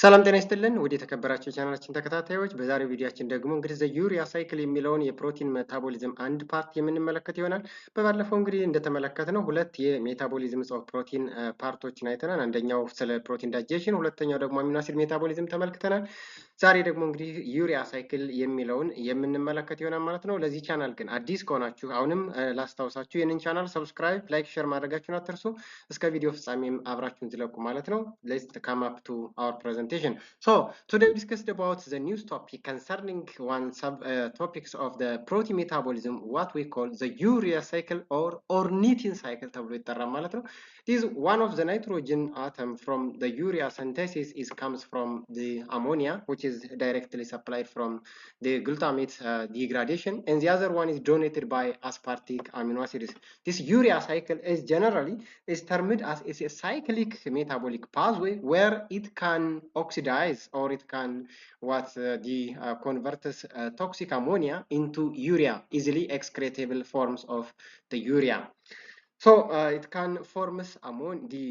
ሰላም ጤና ይስጥልን ወደ የተከበራችሁ የቻናላችን ተከታታዮች በዛሬው ቪዲዮአችን ደግሞ እንግዲህ ዩሪያ ሳይክል የሚለውን የፕሮቲን ሜታቦሊዝም አንድ ፓርት የምንመለከት ይሆናል። በባለፈው እንግዲህ እንደተመለከትነው ሁለት የሜታቦሊዝም ኦፍ ፕሮቲን ፓርቶችን አይተናል። አንደኛው ስለ ፕሮቲን ዳይጀሽን፣ ሁለተኛው ደግሞ አሚኖ አሲድ ሜታቦሊዝም ተመልክተናል። ዛሬ ደግሞ እንግዲህ ዩሪያ ሳይክል የሚለውን የምንመለከት ይሆናል ማለት ነው። ለዚህ ቻናል ግን አዲስ ከሆናችሁ አሁንም ላስታውሳችሁ ይህንን ቻናል ሰብስክራይብ፣ ላይክ፣ ሼር ማድረጋችሁን አትርሱ። እስከ ቪዲዮ ፍጻሜም አብራችሁን ዝለቁ ማለት ነው። Let's come up to our presentation. So today we discussed about the news topic concerning one sub topics of the protein metabolism, what we call the urea cycle or ornithine cycle ተብሎ ይጠራል ማለት ነው። This is one of the nitrogen atom from the urea synthesis is comes from the ammonia, which is directly supplied from the glutamate degradation, and the other one is donated by aspartic amino acids. This urea cycle is generally is termed as a cyclic metabolic pathway where it can oxidize or it can converts toxic ammonia into urea, easily excretable forms of the urea. So it can forms the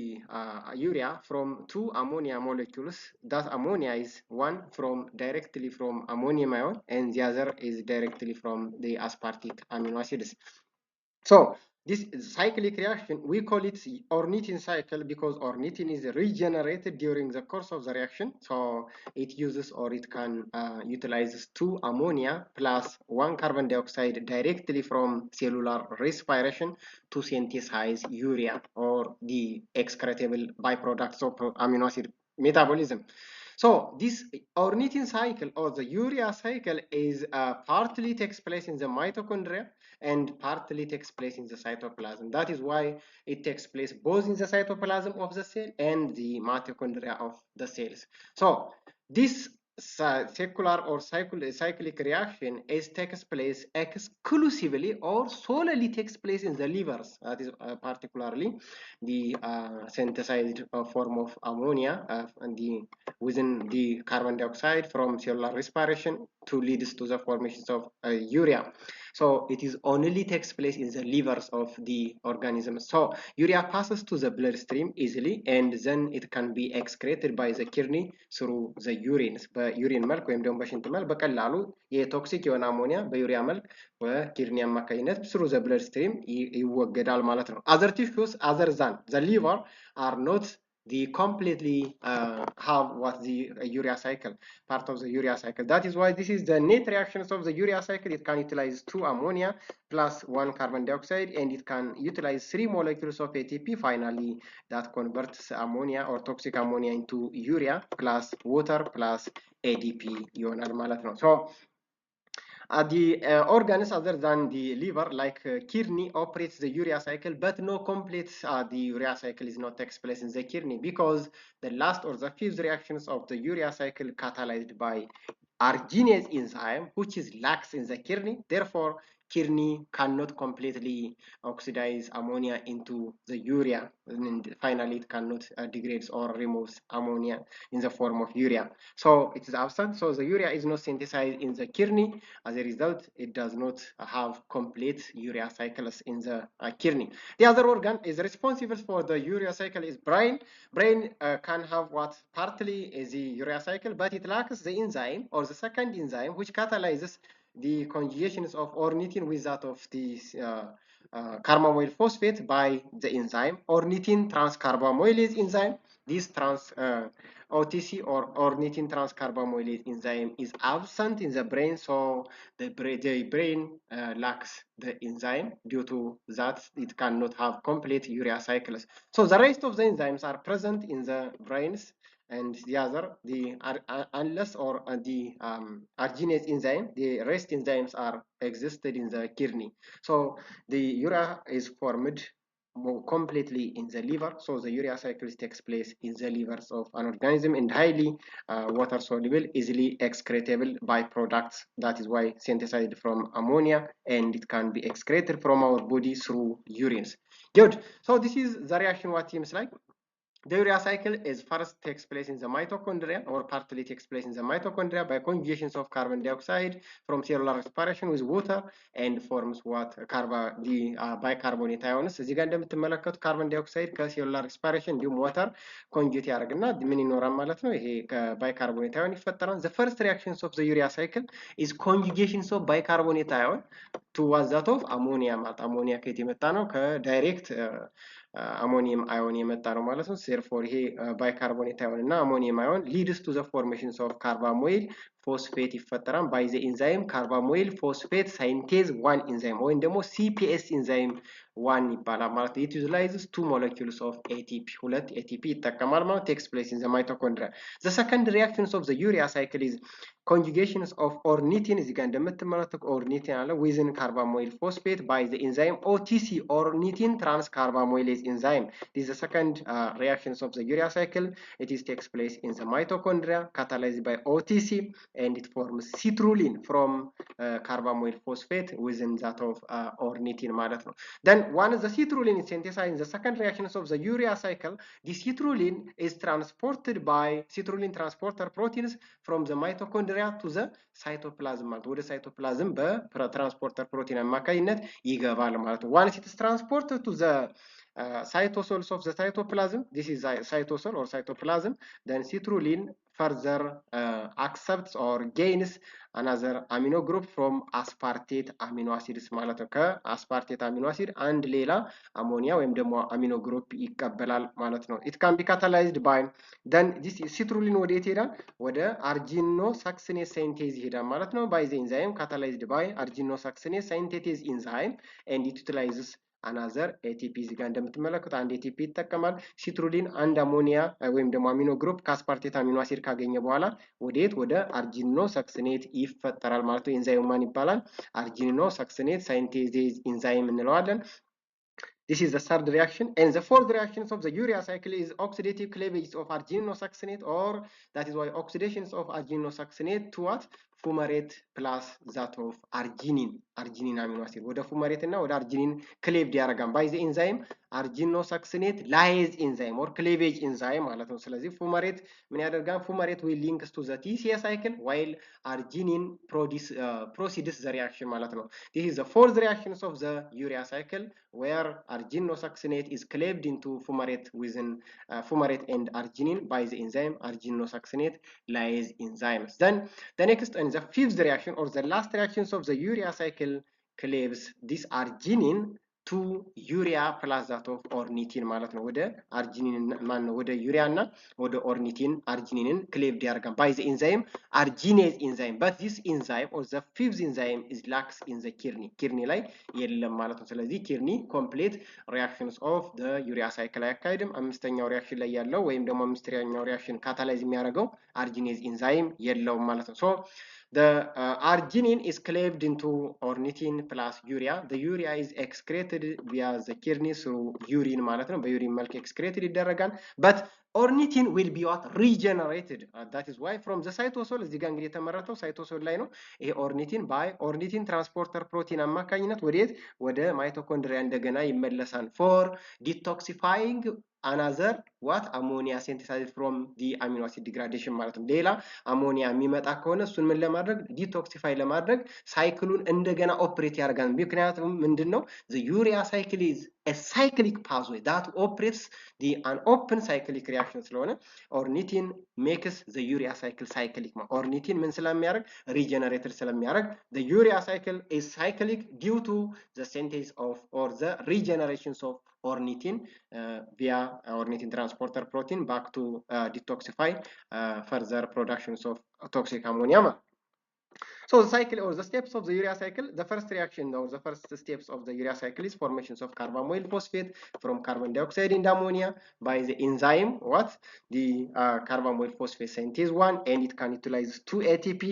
urea from two ammonia molecules. That ammonia is one from directly from ammonium ion and the other is directly from the aspartic amino acids. So this cyclic reaction, we call it ornithine cycle because ornithine is regenerated during the course of the reaction. So it uses or it can utilizes two ammonia plus one carbon dioxide directly from cellular respiration to synthesize urea or the excretable byproducts of amino acid metabolism. So this ornithine cycle or the urea cycle is partly takes place in the mitochondria and partly takes place in the cytoplasm. That is why it takes place both in the cytoplasm of the cell and the mitochondria of the cells. So this secular or cyclic reaction takes place exclusively or solely takes place in the livers. That is particularly the synthesized form of ammonia and within the carbon dioxide from cellular respiration to leads to the formations of urea. So it is only takes place in the livers of the organism. So urea passes to the bloodstream easily and then it can be excreted by the kidney through the urines. በዩሪን መልክ ወይም ደግሞ በሽንት መልክ በቀላሉ የቶክሲክ የሆነ አሞኒያ በዩሪያ መልክ በኪድኒ አማካኝነት through the bloodstream ይወገዳል ማለት ነው። Other tissues other than the liver are not the completely have what the urea cycle part of the urea cycle. That is why this is the net reactions of the urea cycle. It can utilize two ammonia plus one carbon dioxide and it can utilize three molecules of ATP finally that converts ammonia or toxic ammonia into urea plus water plus ADP ይሆናል ማለት ነው። So the organs other than the liver like kidney operates the urea cycle, but no complete the urea cycle is not takes place in the kidney because the last or the fifth reactions of the urea cycle catalyzed by arginase enzyme which is lacks in the kidney. Therefore kidney cannot completely oxidize ammonia into the urea and finally it cannot degrades or removes ammonia in the form of urea. So it is absent. So the urea is not synthesized in the kidney. As a result, it does not have complete urea cycles in the kidney. The other organ is responsible for the urea cycle is brain. Brain can have what partly is the urea cycle, but it lacks the enzyme or the second enzyme which catalyzes the conjugations of ornithine with that of the carbamoyl phosphate by the enzyme ornithine transcarbamylase enzyme. This OTC or ornithine transcarbamylase enzyme is absent in the brain, so the brain lacks the enzyme. Due to that, it cannot have complete urea cycles. So the rest of the enzymes are present in the brains, and the other, unless or the arginase enzyme, the rest enzymes are existed in the kidney. So the urea is formed completely in the liver. So the urea cycle takes place in the livers of an organism and highly water soluble, easily excretable byproducts. That is why synthesized from ammonia and it can be excreted from our body through urines. Good. So this is the reaction what seems like. The urea cycle is first takes place in the mitochondria, or partly takes place in the mitochondria by conjugations of carbon dioxide from cellular respiration with water and forms what bicarbonate ions. እዚህ ጋር እንደምትመለከቱ ካርቦን ዳይኦክሳይድ ከሴሉላር ሪስፓይሬሽን እንዲሁም ዋተር ኮንጁጌት ያደርግና ምን ይኖራል ማለት ነው። ይሄ ባይካርቦኔት አዮን ይፈጠራል። The first reactions of the urea cycle is conjugations of bicarbonate ion to that of ammonia ማለት አሞኒያ ከየት የመጣ ነው? ከዳይሬክት አሞኒየም አዮን የመጣ ነው ማለት ነው። therefore ይሄ ባይካርቦኔት አዮን እና አሞኒየም አዮን leads to the formations of carbamoyl phosphate ይፈጠራል by the enzyme carbamoyl phosphate synthase 1 enzyme ወይም ደግሞ CPS enzyme 1 ይባላል ማለት ነው። it utilizes 2 molecules of ATP ሁለት ATP ይጠቀማል ማለት takes place in the mitochondria. The second reactions of the urea cycle is conjugations of ornithine እዚህ ጋር እንደምትመለከቱት ornithine አለ within carbamoyl phosphate by the enzyme OTC ornithine transcarbamylase enzyme. This is the second reactions of the urea cycle. It is takes place in the mitochondria catalyzed by OTC and it forms citrulline from carbamoyl phosphate within that of ornithine ማለት ነው። Then once the citrulline is synthesized in the second reactions of the urea cycle, the citrulline is transported by citrulline transporter proteins from the mitochondria to the cytoplasm ማለት ወደ cytoplasm በትራንስፖርተር ፕሮቲን አማካኝነት ይገባል ማለት ነው። Once it is transported to the cytosols of the cytoplasm, this is cytosol or cytoplasm, then citrulline further accepts or gains another amino group from aspartate amino acids ማለት ነው። ከአስፓርቴት አሚኖ አሲድ አንድ ሌላ አሞኒያ ወይም ደግሞ አሚኖ ግሩፕ ይቀበላል ማለት ነው። it can be catalyzed by then this citrulline ወዴት ይሄዳል? ወደ arginosuccinase synthase ይሄዳል ማለት ነው። by the enzyme catalyzed by arginosuccinase synthase enzyme and it utilizes አናዘር ኤቲፒ እዚህ ጋር እንደምትመለከቱት አንድ ኤቲፒ ይጠቀማል። ሲትሩሊን አንድ አሞኒያ ወይም ደግሞ አሚኖ ግሩፕ ከአስፓርቴት አሚኖ አሲድ ካገኘ በኋላ ወዴት? ወደ አርጂኖ ሳክሲኔት ይፈጠራል ማለት ነው። ኤንዛይሙ ማን ይባላል? አርጂኖ ሳክሲኔት ሳይንቴዝ ኢንዛይም እንለዋለን። This is the third reaction, and the fourth reaction of the urea cycle is oxidative cleavage of arginosuccinate, or that is why oxidations of arginosuccinate to what? Fumarate plus that of arginine amino acid ወደ fumarate እና ወደ arginine cleaved ያደርጋል by the enzyme arginosuccinate lyase enzyme or cleavage enzyme ማለት ነው። ስለዚህ fumarate ምን ያደርጋል? fumarate will links to the TCA cycle while arginine proceeds the reaction ማለት ነው። This is the fourth reactions of the urea cycle where arginosuccinate is cleaved into fumarate within fumarate and arginine by the enzyme arginosuccinate lyase enzymes. Then the next and the fifth reaction or the last reactions of the urea cycle cleaves this arginine to urea plus that of ornithine ማለት ነው። ወደ አርጂኒን ማን ነው? ወደ ዩሪያ እና ወደ ኦርኒቲን አርጂኒንን ክሌቭድ ያደርጋል by the enzyme arginase enzyme, but this enzyme or the fifth enzyme is lacks in the kidney ላይ የለም ማለት ነው። ስለዚህ ኪድኒ ኮምፕሊት reactions of the urea cycle አያካሂድም። አምስተኛው ሪአክሽን ላይ ያለው ወይም ደግሞ አምስተኛው ሪአክሽን ካታላይዝ የሚያደርገው arginase enzyme የለውም ማለት ነው። so the arginine is cleaved into ornithine plus urea. The urea is excreted via the kidney through urine ማለት ነው። በዩሪን መልክ excreted ይደረጋል። but ornithine will be what? Regenerated. That is why from the cytosol እዚህ ጋር እንግዲህ የተመረተው cytosol ላይ ነው። ይሄ ornithine by ornithine transporter protein አማካኝነት ወዴት? ወደ ማይቶኮንድሪያ እንደገና ይመለሳል for detoxifying another what? ammonia synthesized from the amino acid degradation ማለት ነው። ሌላ አሞኒያ የሚመጣ ከሆነ እሱን ምን ለማድረግ? ዲቶክሲፋይ ለማድረግ ሳይክሉን እንደገና ኦፕሬት ያደርጋል። ምክንያቱም ምንድነው? the urea cycle is a cyclic pathway that operates the an open cyclic reaction ስለሆነ ornithine makes the urea cycle cyclic ማለት ornithine ምን ስለሚያደርግ? regenerated ስለሚያደርግ the urea cycle is cyclic due to the synthesis of or the regenerations of ornithine via ornithine transporter protein back to detoxify further productions of toxic ammonia. So the cycle or the steps of the urea cycle, the first reaction or the first steps of the urea cycle is formations of carbamoyl phosphate from carbon dioxide into ammonia by the enzyme what? The carbamoyl phosphate synthase 1 and it can utilize 2 ATP.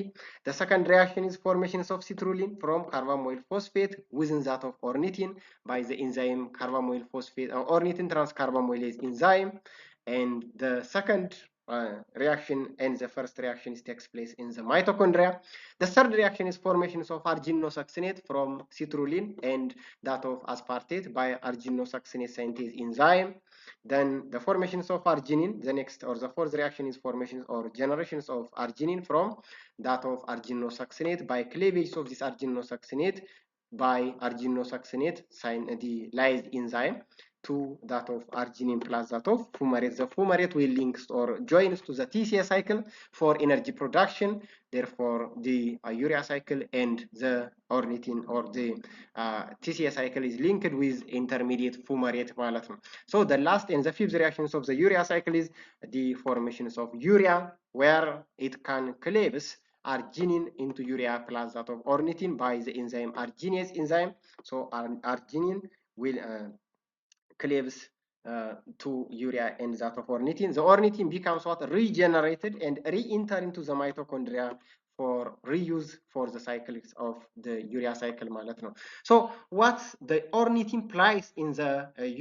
The second reaction is formations of citrulline from carbamoyl phosphate within that of ornithine by the enzyme carbamoyl phosphate ornithine transcarbamylase enzyme. And the second reaction and the first reaction takes place in the mitochondria. The third reaction is formations of arginosuccinate from citrulline and that of aspartate by arginosuccinase synthase enzyme. Then the formations of arginine, the next or the fourth reaction is formations or generations of arginine from that of arginosuccinate by cleavage of this arginosuccinate by arginosuccinate the lyase enzyme to that of arginine plus that of fumarate. The fumarate will links or joins to the TCA cycle for energy production. Therefore, the urea cycle and the ornithine or the TCA cycle is linked with intermediate fumarate ማለት ነው. So the last and the fifth reactions of the urea cycle is the formations of urea, where it can cleaves arginine into urea plus that of ornithine by the enzyme arginase enzyme. So arginine will cleaves to urea and that of ornithine. The ornithine becomes what? Regenerated and re-enter into the mitochondria for reuse for the cycles of the urea cycle ማለት ነው. So what the ornithine plays in the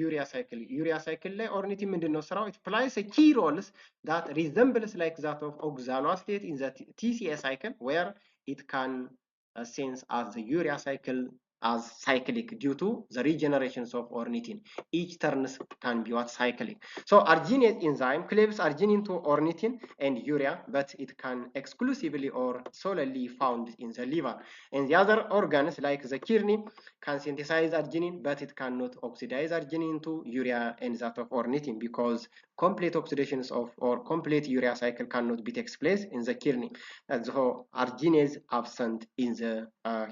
urea cycle? Urea cycle ላይ ornithine ምንድን ነው ስራው? It plays a key roles that resembles like that of oxaloacetate in the TCA cycle, where it can sense as the urea cycle as cyclic due to the regenerations of ornithine. Each turns can be what? Cyclic. So arginase enzyme cleaves arginine to ornithine and urea, but it can exclusively or solely found in the liver. And the other organs like the kidney can synthesize arginine, but it cannot oxidize arginine to urea and that of ornithine because complete oxidations of or complete urea cycle cannot be takes place in the kidney. So arginase absent in the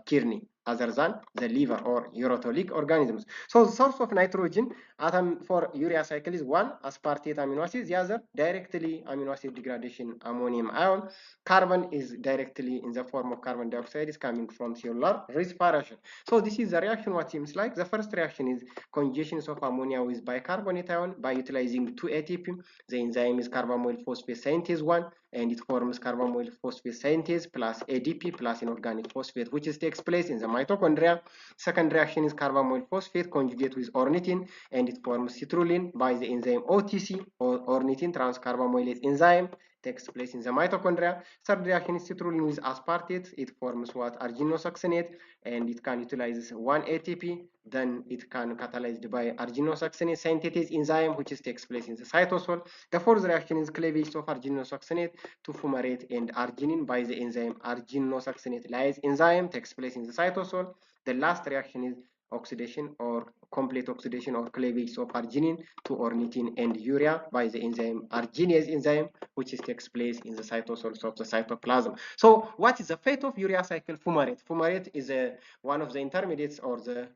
kidney other than the liver or urotolic organisms. So the source of nitrogen atom for urea cycle is one aspartate amino acid, the other directly amino acid degradation ammonium ion. Carbon is directly in the form of carbon dioxide is coming from cellular respiration. So this is the reaction what seems like. The first reaction is conjugations of ammonia with bicarbonate ion by utilizing 2-ATP. The enzyme is carbamoyl phosphate synthetase 1 and it forms carbamoyl phosphate synthetase plus ADP plus inorganic phosphate, which is takes place in the mitochondria. Second reaction is carbamoyl phosphate conjugate with ornithine and it forms citrulline by the enzyme OTC or ornithine transcarbamylase enzyme takes place in the mitochondria. Third reaction is citrulline with aspartate. It forms what? Arginosuccinate and it can utilize 1-ATP. Then it can catalyzed by arginosuccinate synthetase enzyme, which is takes place in the cytosol. The fourth reaction is cleavage of arginosuccinate to fumarate and arginine by the enzyme arginosuccinate lyase enzyme takes place in the cytosol. The last reaction is oxidation or complete oxidation or cleavage of arginine to ornithine and urea by the enzyme arginase enzyme, which takes place in the cytosols of the cytoplasm. So what is the fate of urea cycle fumarate? Fumarate is one of the intermediates or the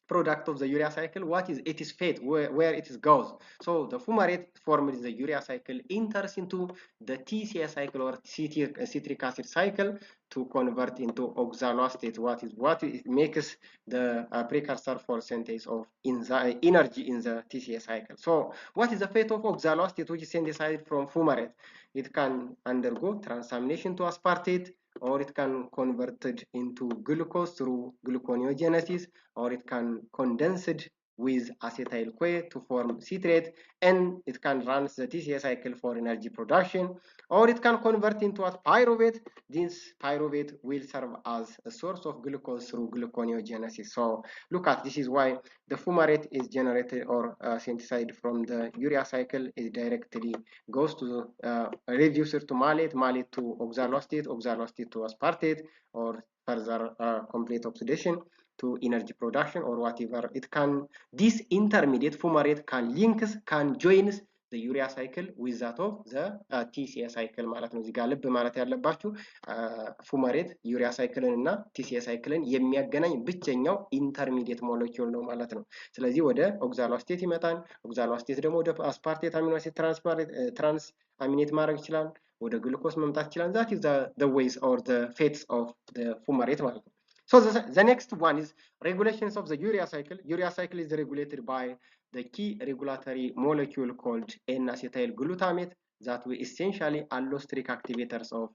product of the urea cycle. What is its fate, where it goes? So the fumarate formed in the urea cycle enters into the TCA cycle or citric acid cycle to convert into oxaloacetate. What it makes the precursor for synthesis of energy in the TCA cycle. So what is the fate of oxaloacetate, which is synthesized from fumarate? It can undergo transamination to aspartate, or it can converted into glucose through gluconeogenesis, or it can condensed with acetyl CoA to form citrate, and it can run the TCA cycle for energy production, or it can convert into a pyruvate. This pyruvate will serve as a source of glucose through gluconeogenesis. So look at this is why the fumarate is generated or synthesized from the urea cycle. It directly goes to a reducer to malate, malate to oxaloacetate, oxaloacetate to aspartate, or further complete oxidation to energy production or whatever. It can, this intermediate fumarate can links, can joins the urea cycle with that of the TCA cycle ማለት ነው። እዚህ ጋር ልብ ማለት ያለባችሁ ፉማሬት ዩሪያ ሳይክልን እና TCA ሳይክልን የሚያገናኝ ብቸኛው ኢንተርሚዲየት ሞለኪውል ነው ማለት ነው። ስለዚህ ወደ ኦክዛሎአሴቴት ይመጣል። ኦክዛሎአሴቴት ደግሞ ወደ አስፓርቴት አሚኖ አሲድ ትራንስ አሚኔት ማድረግ ይችላል። ወደ ግሉኮስ መምጣት ይችላል። that is the ways or the fates of the fumarate ማለት ነው። So the next one is regulations of the urea cycle. Urea cycle is regulated by the key regulatory molecule called N-acetyl glutamate that we essentially allosteric activators of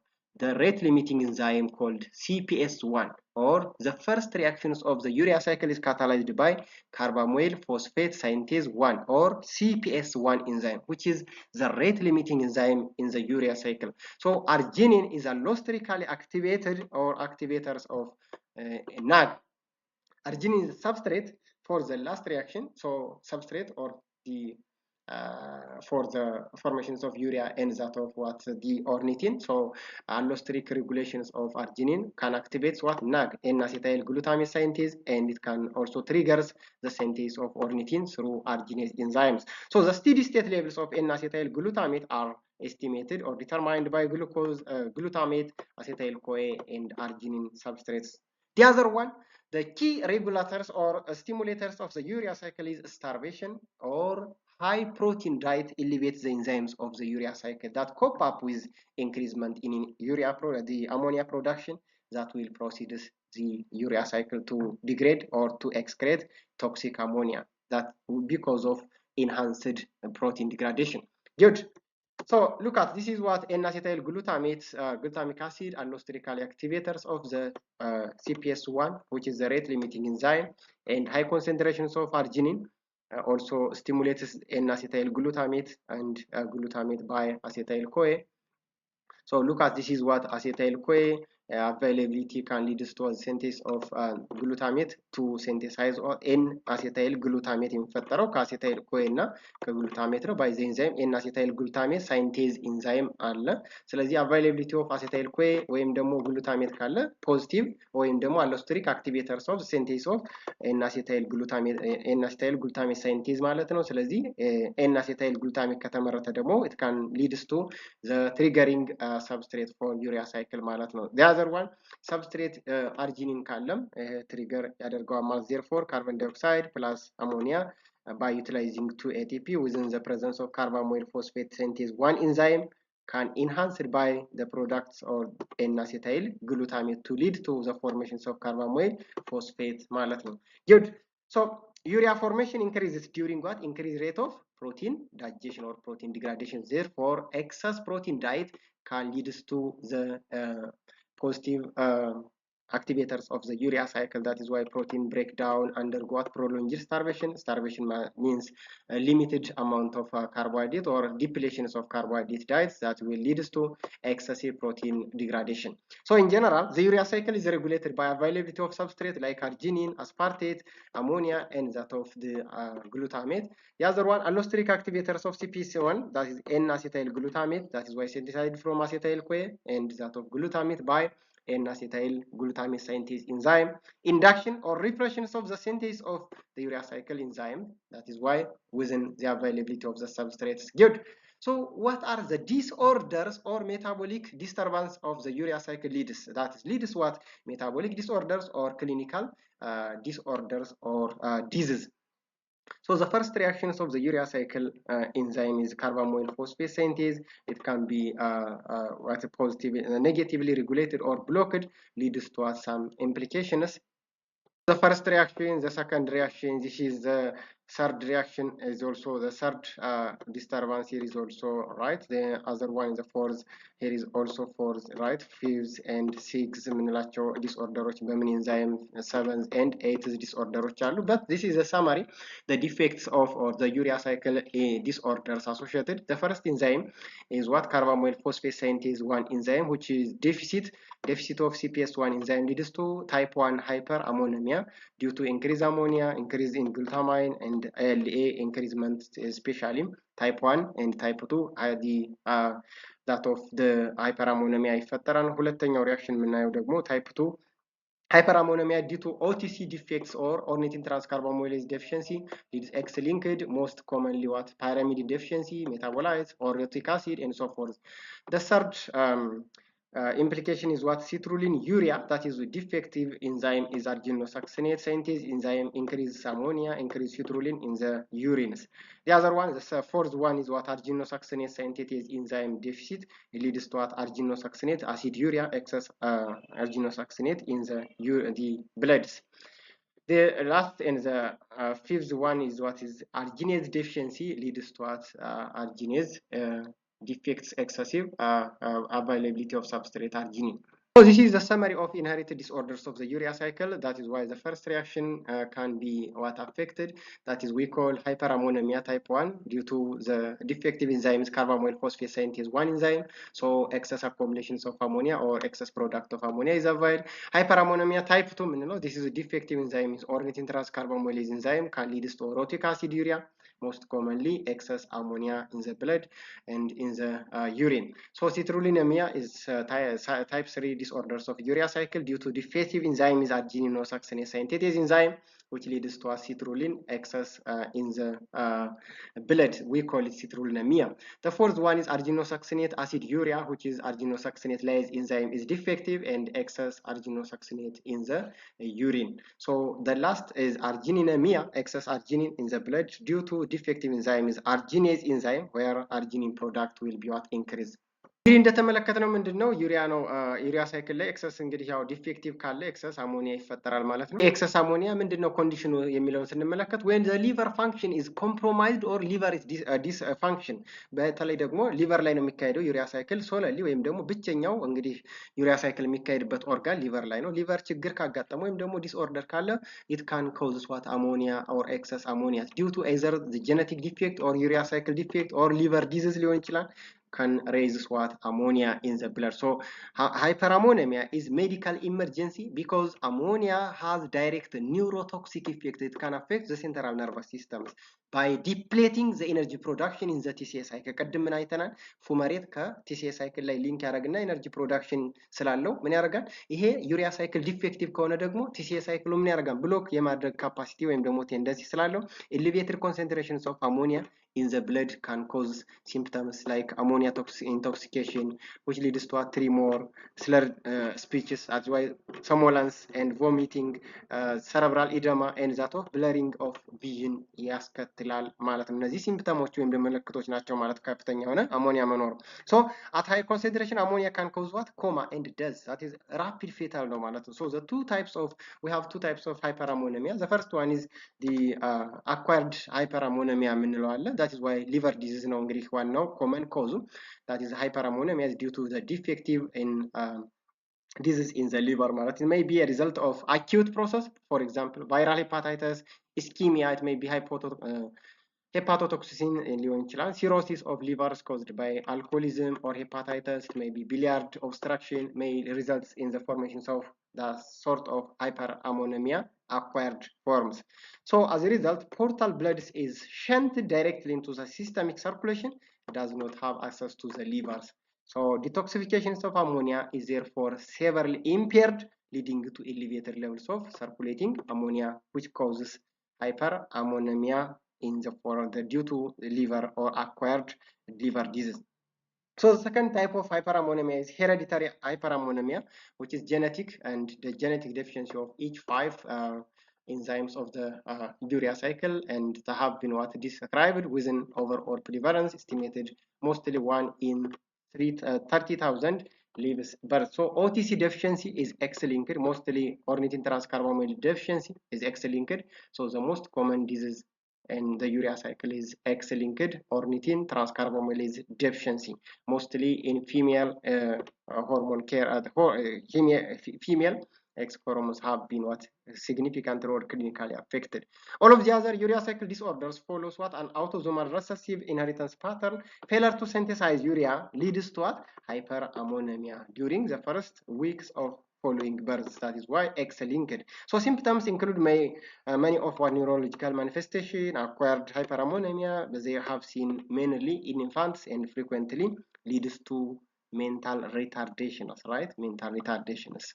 the rate limiting enzyme called CPS1, or the first reactions of the urea cycle is catalyzed by carbamoyl phosphate synthetase 1 or CPS1 enzyme, which is the rate limiting enzyme in the urea cycle. So arginine is allosterically activated or activators of NAG. Arginine is substrate for the last reaction. So substrate or the for the formations of urea and that of what the ornithine. So allosteric regulations of arginine can activate what NAG, N-acetyl glutamate synthase, and it can also triggers the synthase of ornithine through arginase enzymes. So the steady state levels of N-acetyl glutamate are estimated or determined by glucose, glutamate, acetyl-CoA, and arginine substrates. The other one, the key regulators or stimulators of the urea cycle is starvation or high protein diet elevates the enzymes of the urea cycle that cope up with increasement in the ammonia production that will proceed the urea cycle to degrade or to excrete toxic ammonia that because of enhanced protein degradation. Good. So look at this is what N-acetyl glutamate, glutamic acid, allosteric activators of the CPS1, which is the rate limiting enzyme, and high concentrations of arginine also stimulates N-acetyl glutamate and glutamate by acetyl-CoA. So look at this is what acetyl-CoA availability can lead to a synthesis of glutamate to synthesize N-acetyl glutamate የሚፈጠረው ከአሴታይል-CoA እና ከግሉታሜት ነው። ባይ ዘ ኤንዛይም N-acetyl glutamate ሳይንቴዝ ኢንዛይም አለ። ስለዚህ availability of acetyl-CoA ወይም ደግሞ ግሉታሜት ካለ ፖዚቲቭ ወይም ደግሞ allosteric activators of synthesis of N-acetyl glutamate ሳይንቴዝ ማለት ነው። ስለዚህ N-acetyl glutamate ከተመረተ ደግሞ it can leads to the triggering substrate for urea cycle ማለት ነው። the other one substrate arginine ካለም trigger ያደርገዋል ማለት therefore carbon dioxide plus ammonia by utilizing 2 ATP within the presence of carbamyl phosphate synthase 1 enzyme can enhanced by the products or N-acetyl glutamate to lead to the formations of carbamyl phosphate ማለት ነው። good. So urea formation increases during what? Increased rate of protein digestion or protein degradation. Therefore, excess protein diet can lead to the positive activators of the urea cycle. That is why protein breakdown undergo prolonged starvation. Starvation means a limited amount of carbohydrate or depletions of carbohydrate diets that will lead to excessive protein degradation. So in general, the urea cycle is regulated by availability of substrate like arginine, aspartate, ammonia, and that of the glutamate. The other one, allosteric activators of CPS1, that is N-acetyl glutamate, that is why synthesized from acetyl-CoA, and that of glutamate by N-acetyl glutamate synthase enzyme. Induction or repression of the synthesis of the urea cycle enzyme, that is why within the availability of the substrates. Good. So what are the disorders or metabolic disturbance of the urea cycle leads? That is leads what? Metabolic disorders or clinical disorders or disease. So the first reactions of the urea cycle enzyme is carbamyl phosphate synthase. It can be positive, negatively regulated or blocked, leads to some implications. The first reaction, the second reaction, this is the third reaction, is also the third disturbance here is also right. The other one, the fourth, here is also fourth, right? Fifth and sixth የምንላቸው ዲስኦርደሮች በምን ኤንዛይም 7th and 8th ዲስኦርደሮች አሉ. But this is a summary, the defects of or the urea cycle disorders associated. The first enzyme is what? Carbamyl phosphate synthase 1 enzyme, which is deficit of CPS1 enzyme leads to type 1 hyperammonemia due to increased ammonia, increase in glutamine and ALA increasement, especially type 1 and type 2 that of the hyperammonemia ይፈጠራል። ሁለተኛው ሪአክሽን የምናየው ደግሞ type 2 hyperammonemia due to OTC defects or ornithine transcarbamylase deficiency leads X-linked, most commonly what? Pyrimidine deficiency, metabolites, orotic acid, and so forth. The third implication is what? Citrulline urea, that is a defective enzyme, is arginosuccinate synthase enzyme, increase ammonia, increase citrulline in the urines. The other one, the fourth one is what? Arginosuccinate synthase enzyme deficit. It leads to what? Arginosuccinate aciduria, excess arginosuccinate in the bloods. The last and the fifth one is what is arginase deficiency, leads to what? Arginase defects, excessive availability of substrate arginine. So this is the summary of inherited disorders of the urea cycle. That is why the first reaction can be what affected. That is we call hyperammonemia type 1 due to the defective enzymes carbamyl phosphate synthase 1 enzyme. So excess accumulations of ammonia or excess product of ammonia is avoided. Hyperammonemia type 2, this is a defective enzyme, ornithine transcarbamylase enzyme, can lead to orotic aciduria. most commonly excess ammonia in the blood and in the urine. So citrullinemia is type 3 disorders of urea cycle due to defective enzyme is argininosuccinate synthetase enzyme, which leads to acetylcholine excess in the blood. We call it citrullinemia. The fourth one is arginosuccinate aciduria, which is arginosuccinate lyase enzyme is defective and excess arginosuccinate in the urine. So the last is argininemia, excess arginine in the blood due to defective enzyme is arginase enzyme, where arginine product will be what increase. እንግዲህ እንደተመለከትነው ምንድነው ዩሪያ ነው ዩሪያ ሳይክል ላይ ኤክሰስ እንግዲህ ያው ዲፌክቲቭ ካለ ኤክሰስ አሞኒያ ይፈጠራል ማለት ነው። ኤክሰስ አሞኒያ ምንድነው ኮንዲሽኑ የሚለውን ስንመለከት when the liver function is compromised or liver is dysfunction በተለይ ደግሞ ሊቨር ላይ ነው የሚካሄደው ዩሪያ ሳይክል ሶለሊ ወይም ደግሞ ብቸኛው እንግዲህ ዩሪያ ሳይክል የሚካሄድበት ኦርጋን ሊቨር ላይ ነው። ሊቨር ችግር ካጋጠመው ወይም ደግሞ ዲስኦርደር ካለ it can cause what ammonia or excess ammonia due to either the genetic defect or urea cycle defect or liver disease ሊሆን ይችላል can raise what ammonia in the blood. So hyperammonemia is medical emergency because ammonia has direct neurotoxic effect. It can affect the central nervous system by depleting the energy production in the TCA cycle. ቀደም ምን አይተናል ፉመሬት ከቲሲኤ ሳይክል ላይ ሊንክ ያደርግና ኤነርጂ ፕሮዳክሽን ስላለው ምን ያደርጋል ይሄ ዩሪያ ሳይክል ዲፌክቲቭ ከሆነ ደግሞ ቲሲኤ ሳይክሉ ምን ያደርጋል ብሎክ የማድረግ ካፓሲቲ ወይም ደግሞ ቴንደንሲ ስላለው elevated concentrations of ammonia in the blood can cause symptoms like ammonia intoxication, which leads to a tremor, slurred speeches, as well somnolence and vomiting, cerebral edema, and that of blurring of vision ያስከትላል ማለት ነው። እነዚህ ሲምፕተሞች ወይም ደግሞ ምልክቶች ናቸው ማለት ከፍተኛ የሆነ አሞኒያ መኖር። So at high concentration ammonia can cause what coma and death, that is rapid fatal ነው ማለት ነው። So we have two types of hyperammonemia. The first one is the acquired hyperammonemia የምንለው አለ. That is why liver disease ነው እንግዲህ ዋናው common cause. That is hyperammonemia is due to the defective in disease in the liver ማለት it may be a result of acute process, for example viral hepatitis, ischemia, it may be hepatotoxicin ሊሆን ይችላል, cirrhosis of livers caused by alcoholism or hepatitis, it may be biliary obstruction, may results in the formations of the sort of hyperammonemia acquired forms. So as a result, portal blood is shunted directly into the systemic circulation, does not have access to the livers. So detoxification of ammonia is therefore severely impaired, leading to elevated levels of circulating ammonia, which causes hyperammonemia in the form due to liver or acquired liver disease. So the second type of hyperammonemia is hereditary hyperammonemia, which is genetic, and the genetic deficiency of each 5 enzymes of the urea cycle, and they have been described within overall prevalence estimated mostly 1 in 30,000 lives birth. So OTC deficiency is X-linked, mostly ornithine transcarbamyl deficiency is X-linked. So the most common disease in the urea cycle is X-linked ornithine transcarbamylase deficiency, mostly in female hormone care. Female X chromosomes have been significant or clinically affected. All of the other urea cycle disorders follows an autosomal recessive inheritance pattern. Failure to synthesize urea leads to hyperammonemia during the first weeks of following birth. That is why X-linked. So symptoms include many of our neurological manifestation, acquired hyperammonemia. They have seen mainly in infants and frequently leads to mental retardations, right? Mental retardations.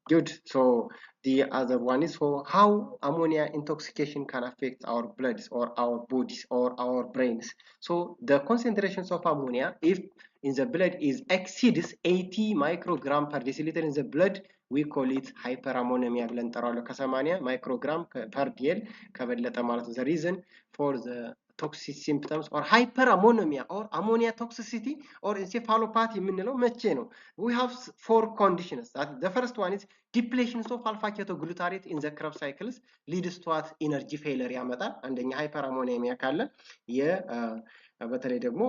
Good. So the other one is for how ammonia intoxication can affect our bloods or our bodies or our brains. So the concentrations of ammonia, if in the blood is exceeds 80 microgram per deciliter in the blood, we call it hyperammonemia ብለን እንጠራዋለን። ከ80 ማይክሮግራም per dl ከበለጠ ማለት ነው። The reason for the toxic symptoms or hyperammonemia or ammonia toxicity or encephalopathy የምንለው መቼ ነው? We have 4 conditions. The first one is depletion of alpha ketoglutarate in the Krebs cycles leads to energy failure ያመጣል። አንደኛ hyperammonemia ካለ በተለይ ደግሞ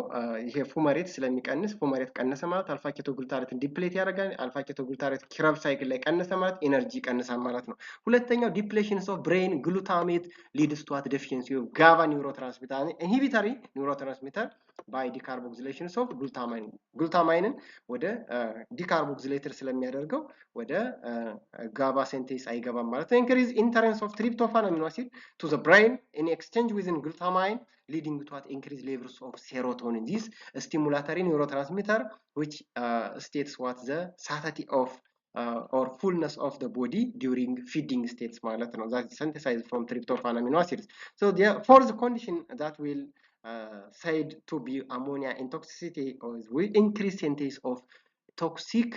ይሄ ፉመሬት ስለሚቀንስ ፉመሬት ቀነሰ ማለት አልፋ ኬቶግሉታሬትን ዲፕሌት ያደርጋል። አልፋ ኬቶግሉታሬት ክረብ ሳይክል ላይ ቀነሰ ማለት ኤነርጂ ይቀንሳል ማለት ነው። ሁለተኛው ዲፕሌሽንስ ኦፍ ብሬን ግሉታሜት ሊድስ ቱ ዴፊሽንሲ ኦፍ ጋባ ኒውሮትራንስሚተር ኢንሂቢተሪ ኒውሮትራንስሚተር by decarboxylation of glutamine. Glutamine ወደ decarboxylator ስለሚያደርገው ወደ GABA synthase አይገባም ማለት ነው. Increase intolerance of tryptophan amino acid to the brain in exchange within glutamine, leading to what increased levels of serotonin. This stimulatory neurotransmitter which states what the satiety of or fullness of the body during feeding states ማለት ነው. That is synthesized from tryptophan amino acids. So for the condition that will said to be ammonia intoxicity will increase synthesis of toxic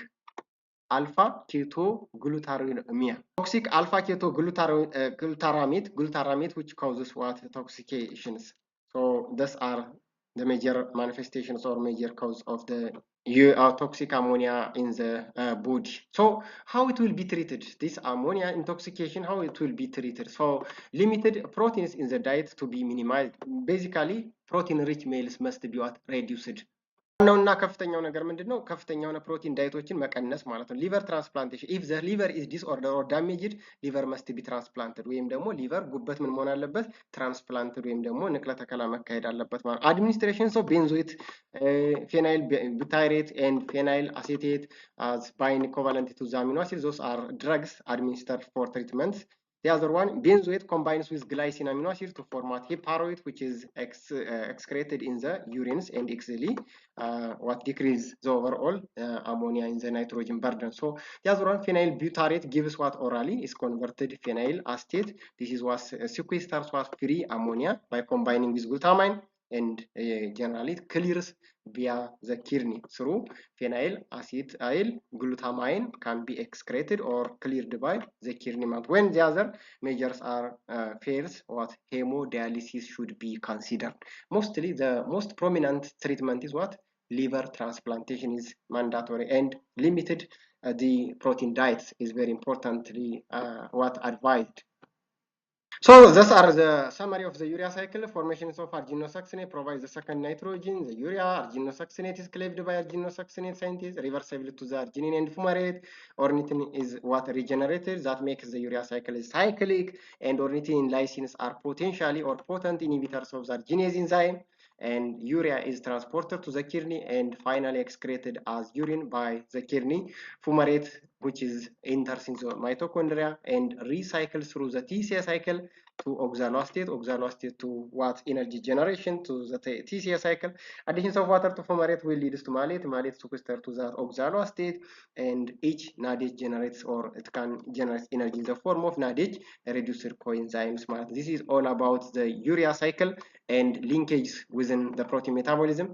alpha ketoglutaramine. Toxic alpha glutaramate which causes what toxications. So these are the major manifestations or major cause of the toxic ammonia in the body. So how it will be treated? This ammonia intoxication, how it will be treated? So limited proteins in the diet to be minimized. Basically, protein-rich meals must be what reduced. ዋናውና ከፍተኛው ነገር ምንድነው? ከፍተኛውና ፕሮቲን ዳይቶችን መቀነስ ማለት ነው። ሊቨር ትራንስፕላንቴሽን if the liver is disordered or damaged liver must be transplanted ወይም ደግሞ ሊቨር ጉበት ምን መሆን አለበት? ትራንስፕላንትድ ወይም ደግሞ ንቅለ ተከላ መካሄድ አለበት ማለት ነው። administrations of benzoate phenyl butyrate and phenyl acetate as bind covalent to the amino acids, those are drugs administered for treatments. The other one, benzoate combines with glycine amino acids to form heparoate, which is excreted in the urines and exhaled, what decrease the overall ammonia in the nitrogen burden. So the other one, phenyl butyrate, gives what orally is converted phenyl acetate. This is what sequesters what free ammonia by combining with glutamine and generally it clears via the kidney through phenyl acetyl glutamine can be excreted or cleared by the kidney. When the other measures are fails, what hemodialysis should be considered. Mostly the most prominent treatment is what? Liver transplantation is mandatory and limited. The protein diet is very importantly what advised. So these are the summary of the urea cycle. Formations of arginosuccinate provides the second nitrogen. The urea arginosuccinate is cleaved by arginosuccinate synthase, reversible to the arginine and fumarate. Ornithine is what regenerated that makes the urea cycle cyclic, and ornithine and lysines are potentially or potent inhibitors of the arginase enzyme. And urea is transported to the kidney and finally excreted as urine by the kidney. Fumarate, which is enters into mitochondria and recycles through the TCA cycle to oxaloacetate to what energy generation to the TCA cycle. Addition of water to fumarate will lead to malate sequester to the oxaloacetate, and each NADH generates or it can generate energy in the form of NADH reducer coenzymes. This is all about the urea cycle and linkage within the protein metabolism.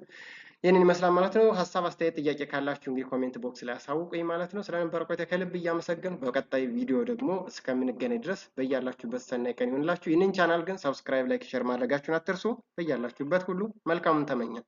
ይህንን ይመስላል ማለት ነው። ሀሳብ አስተያየት ጥያቄ ካላችሁ እንግዲህ ኮሜንት ቦክስ ላይ አሳውቁኝ ማለት ነው። ስለነበረ ቆይታ ከልብ እያመሰገንኩ በቀጣይ ቪዲዮ ደግሞ እስከምንገናኝ ድረስ በያላችሁበት ሰናይ ቀን ይሁንላችሁ። ይህንን ቻናል ግን ሰብስክራይብ፣ ላይክ፣ ሼር ማድረጋችሁን አትርሱ። በያላችሁበት ሁሉ መልካሙን ተመኘን።